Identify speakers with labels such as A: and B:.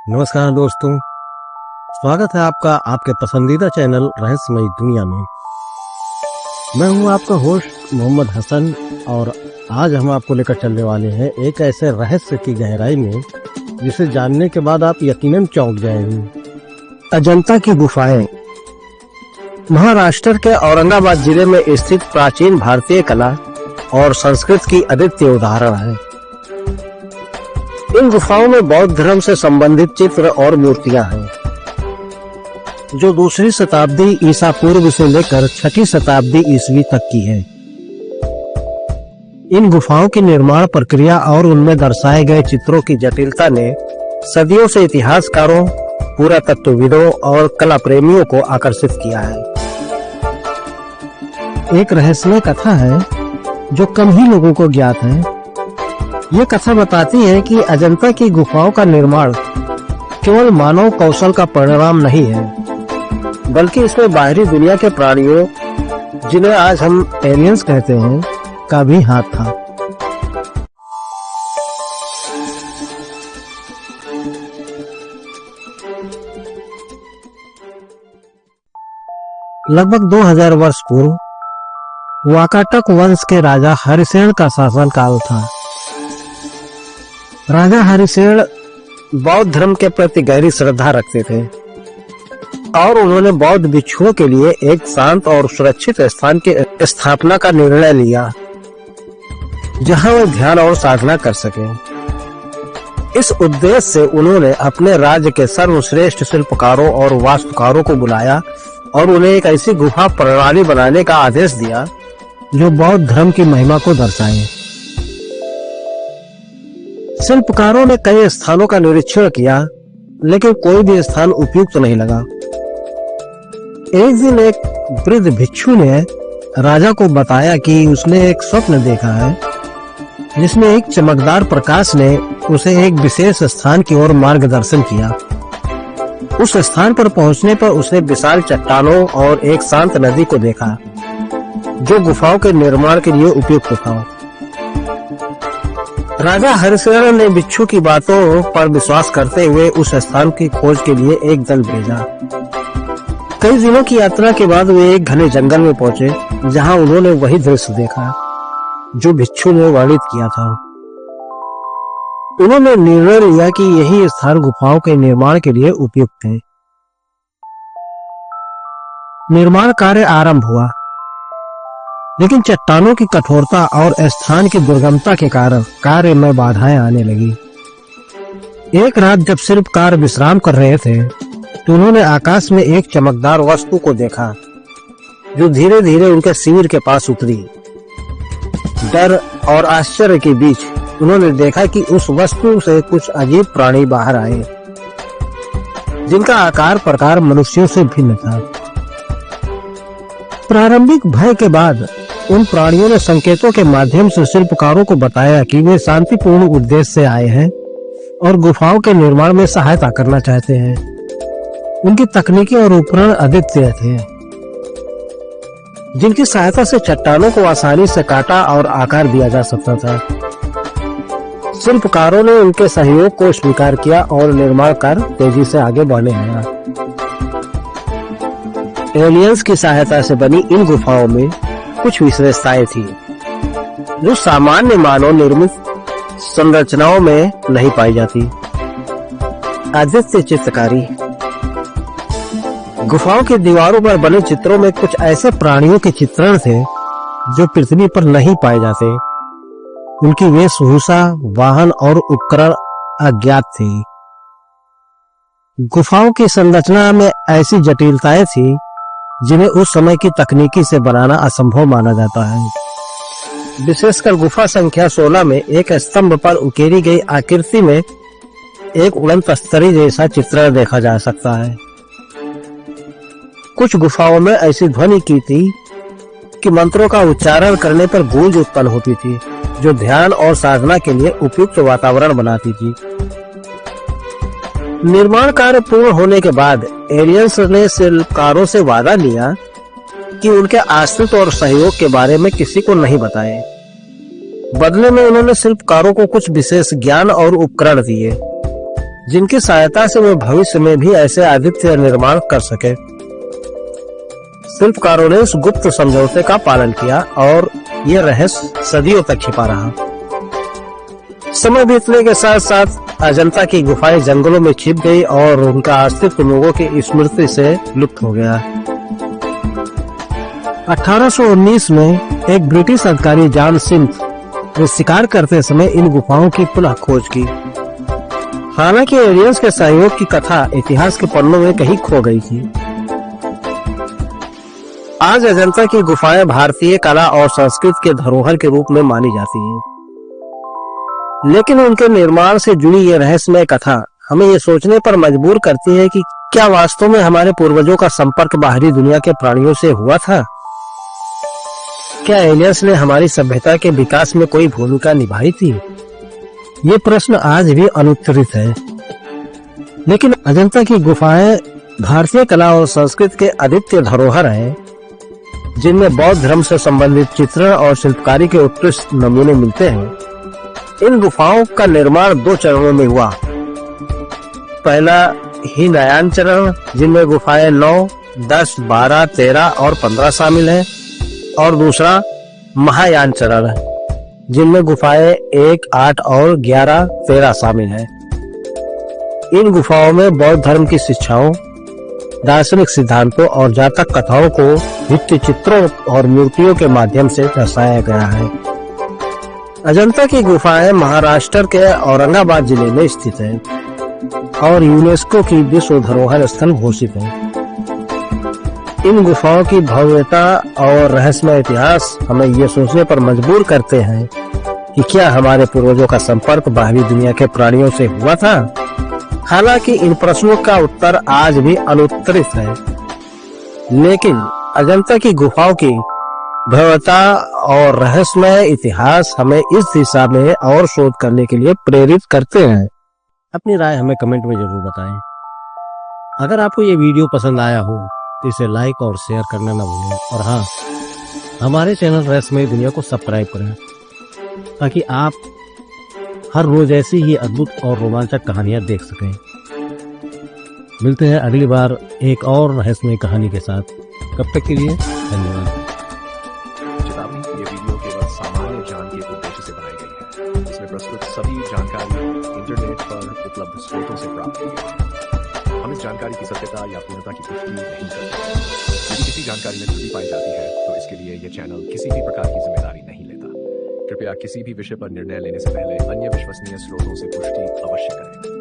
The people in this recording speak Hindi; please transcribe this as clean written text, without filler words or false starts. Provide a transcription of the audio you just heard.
A: नमस्कार दोस्तों, स्वागत है आपका आपके पसंदीदा चैनल रहस्यमयी दुनिया में। मैं हूं आपका होस्ट मोहम्मद हसन और आज हम आपको लेकर चलने वाले हैं एक ऐसे रहस्य की गहराई में जिसे जानने के बाद आप यकीनन चौंक जाएंगे। अजंता की गुफाएं महाराष्ट्र के औरंगाबाद जिले में स्थित प्राचीन भारतीय कला और संस्कृति की अद्वितीय उदाहरण है। इन गुफाओं में बौद्ध धर्म से संबंधित चित्र और मूर्तियां हैं जो दूसरी शताब्दी ईसा पूर्व से लेकर छठी शताब्दी ईस्वी तक की है। इन गुफाओं की निर्माण प्रक्रिया और उनमें दर्शाए गए चित्रों की जटिलता ने सदियों से इतिहासकारों, पुरातत्वविदों और कला प्रेमियों को आकर्षित किया है। एक रहस्यमय कथा है जो कम ही लोगों को ज्ञात है। ये कथा बताती है कि अजंता की गुफाओं का निर्माण केवल मानव कौशल का परिणाम नहीं है, बल्कि इसमें बाहरी दुनिया के प्राणियों, जिन्हें आज हम एलियंस कहते हैं, का भी हाथ था। लगभग 2000 वर्ष पूर्व वाकाटक वंश के राजा हरिसेन का शासनकाल था। राजा हरिसेन बौद्ध धर्म के प्रति गहरी श्रद्धा रखते थे और उन्होंने बौद्ध भिक्षुओं के लिए एक शांत और सुरक्षित स्थान की स्थापना का निर्णय लिया जहां वे ध्यान और साधना कर सके। इस उद्देश्य से उन्होंने अपने राज्य के सर्वश्रेष्ठ शिल्पकारों और वास्तुकारों को बुलाया और उन्हें एक ऐसी गुफा प्रणाली बनाने का आदेश दिया जो बौद्ध धर्म की महिमा को दर्शाए। शिल्पकारों ने कई स्थानों का निरीक्षण किया, लेकिन कोई भी स्थान उपयुक्त नहीं लगा। एक दिन एक वृद्ध भिक्षु ने राजा को बताया कि उसने एक स्वप्न देखा है जिसमें एक चमकदार प्रकाश ने उसे एक विशेष स्थान की ओर मार्गदर्शन किया। उस स्थान पर पहुंचने पर उसने विशाल चट्टानों और एक शांत नदी को देखा जो गुफाओं के निर्माण के लिए उपयुक्त था। राजा हरिसेन ने भिक्षु की बातों पर विश्वास करते हुए उस स्थान की खोज के लिए एक दल भेजा। कई दिनों की यात्रा के बाद वे एक घने जंगल में पहुंचे जहां उन्होंने वही दृश्य देखा जो भिक्षु ने वर्णित किया था। उन्होंने निर्णय लिया कि यही स्थान गुफाओं के निर्माण के लिए उपयुक्त है। निर्माण कार्य आरंभ हुआ, लेकिन चट्टानों की कठोरता और स्थान की दुर्गमता के कारण कार्य में बाधाएं आने लगी। एक रात जब शिल्पकार विश्राम कर रहे थे तो उन्होंने आकाश में एक चमकदार वस्तु को देखा जो धीरे धीरे उनके शिविर के पास उतरी। डर और आश्चर्य के बीच उन्होंने देखा कि उस वस्तु से कुछ अजीब प्राणी बाहर आए जिनका आकार प्रकार मनुष्यों से भिन्न था। प्रारंभिक भय के बाद उन प्राणियों ने संकेतों के माध्यम से शिल्पकारों को बताया कि वे शांतिपूर्ण उद्देश्य से आए हैं और गुफाओं के निर्माण में सहायता करना चाहते हैं। उनकी तकनीकी और उपकरण अद्वितीय थे, जिनकी सहायता से चट्टानों को आसानी से काटा और आकार दिया जा सकता था। शिल्पकारों ने उनके सहयोग को स्वीकार किया और निर्माण कार्य तेजी से आगे बढ़ने लगा। एलियंस की सहायता से बनी इन गुफाओं में कुछ विशेषताएं थी जो सामान्य मानव निर्मित संरचनाओं में नहीं पाई जाती। अद्वितीय चित्रकारी गुफाओं की दीवारों पर बने चित्रों में कुछ ऐसे प्राणियों के चित्रण थे जो पृथ्वी पर नहीं पाए जाते। उनकी वेशभूषा, वाहन और उपकरण अज्ञात थे। गुफाओं की संरचना में ऐसी जटिलताएं थी जिन्हें उस समय की तकनीकी से बनाना असंभव माना जाता है। विशेषकर गुफा संख्या 16 में एक स्तंभ पर उकेरी गई आकृति में एक उड़न तस्तरी जैसा चित्रण देखा जा सकता है। कुछ गुफाओं में ऐसी ध्वनि की थी कि मंत्रों का उच्चारण करने पर गूंज उत्पन्न होती थी जो ध्यान और साधना के लिए उपयुक्त वातावरण बनाती थी। निर्माण कार्य पूर्ण होने के बाद एलियंस ने शिल्पकारों से वादा लिया कि उनके आश्रित और सहयोग के बारे में किसी को नहीं बताएं। बदले में उन्होंने शिल्पकारों को कुछ विशेष ज्ञान और उपकरण दिए जिनकी सहायता से वे भविष्य में भी ऐसे आदित्य निर्माण कर सके। शिल्पकारों ने इस गुप्त समझौते का पालन किया और यह रहस्य सदियों तक छिपा रहा। समय बीतने के साथ साथ अजंता की गुफाएं जंगलों में छिप गई और उनका अस्तित्व लोगों की स्मृति से लुप्त हो गया। 1819 में एक ब्रिटिश अधिकारी जॉन स्मिथ ने शिकार करते समय इन गुफाओं की पुनः खोज की। हालांकि एलियंस के सहयोग की कथा इतिहास के पन्नों में कहीं खो गई थी। आज अजंता की गुफाएं भारतीय कला और संस्कृति के धरोहर के रूप में मानी जाती हैं। लेकिन उनके निर्माण से जुड़ी ये रहस्यमय कथा हमें ये सोचने पर मजबूर करती है कि क्या वास्तव में हमारे पूर्वजों का संपर्क बाहरी दुनिया के प्राणियों से हुआ था? क्या एलियंस ने हमारी सभ्यता के विकास में कोई भूमिका निभाई थी? ये प्रश्न आज भी अनुत्तरित है। लेकिन अजंता की गुफाएं भारतीय कला और संस्कृति के अद्वितीय धरोहर हैं, जिनमें बौद्ध धर्म से संबंधित चित्रण और शिल्पकारी के उत्कृष्ट नमूने मिलते हैं। इन गुफाओं का निर्माण 2 चरणों में हुआ। पहला हीनयान चरण, जिनमें गुफाएं 9, 10, 12, 13 और 15 शामिल हैं, और दूसरा महायान चरण, जिनमें गुफाएं 1, 8 और 11, 13 शामिल हैं। इन गुफाओं में बौद्ध धर्म की शिक्षाओं, दार्शनिक सिद्धांतों और जातक कथाओं को भित्ति चित्रों और मूर्तियों के माध्यम से दर्शाया गया है। अजंता की गुफाएं महाराष्ट्र के औरंगाबाद जिले में स्थित हैं और यूनेस्को की विश्व धरोहर स्थल घोषित है। इन गुफाओं की भव्यता और रहस्यमय इतिहास हमें ये सोचने पर मजबूर करते हैं कि क्या हमारे पूर्वजों का संपर्क बाहरी दुनिया के प्राणियों से हुआ था? हालांकि इन प्रश्नों का उत्तर आज भी अनुत्तरित है, लेकिन अजंता की गुफाओं की भव्यता और रहस्यमय इतिहास हमें इस दिशा में और शोध करने के लिए प्रेरित करते हैं। अपनी राय हमें कमेंट में जरूर बताएं। अगर आपको ये वीडियो पसंद आया हो तो इसे लाइक और शेयर करना न भूलें, और हाँ, हमारे चैनल रहस्यमय दुनिया को सब्सक्राइब करें ताकि आप हर रोज ऐसी ही अद्भुत और रोमांचक कहानियां देख सकें। मिलते हैं अगली बार एक और रहस्यमय कहानी के साथ। कब तक के लिए धन्यवाद।
B: चेतावनी, ये वीडियो केवल सामान्य ज्ञान के उद्देश्य से बनाई गई है। इसमें प्रस्तुत सभी जानकारी इंटरनेट पर उपलब्ध स्रोतों से प्राप्त की गई है। हम इस जानकारी की सत्यता या पूर्णता की पुष्टि नहीं करते। यदि किसी जानकारी में त्रुटि पाई जाती है तो इसके लिए यह चैनल किसी भी प्रकार की जिम्मेदारी नहीं लेता। कृपया किसी भी विषय पर निर्णय लेने से पहले अन्य विश्वसनीय स्रोतों से पुष्टि अवश्य करें।